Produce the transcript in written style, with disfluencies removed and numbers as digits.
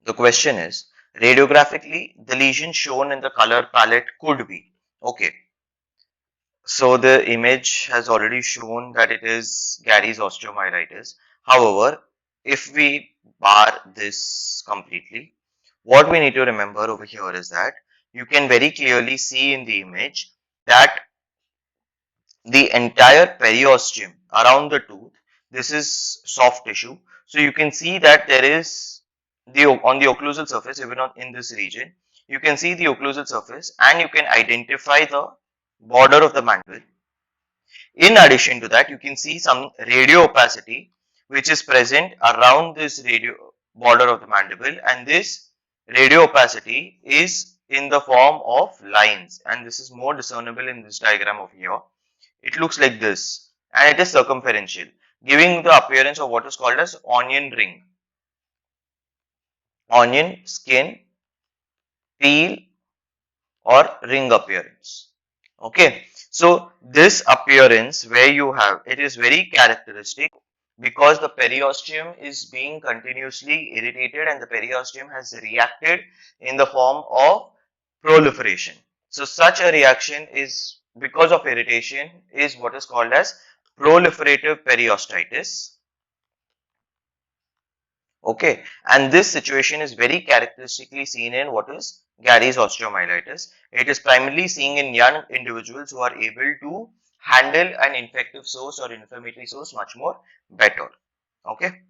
The question is, radiographically, the lesion shown in the color palette could be. Okay. So the image has already shown that it is Gary's osteomyelitis. However, if we bar this completely, what we need to remember over here is that you can very clearly see in the image that the entire periosteum around the tooth, this is soft tissue. So you can see that there is on the occlusal surface, even in this region, you can see the occlusal surface and you can identify the border of the mandible. In addition to that, you can see some radio opacity which is present around this radio border of the mandible, and this radio opacity is in the form of lines, and this is more discernible in this diagram of here. It looks like this, and it is circumferential, giving the appearance of what is called as onion ring, onion skin, peel or ring appearance. Okay, so this appearance where you have, it is very characteristic because the periosteum is being continuously irritated and the periosteum has reacted in the form of proliferation. So such a reaction is because of irritation is what is called as proliferative periostitis. Okay, and this situation is very characteristically seen in what is Gary's osteomyelitis. It is primarily seen in young individuals who are able to handle an infective source or inflammatory source much more better. Okay.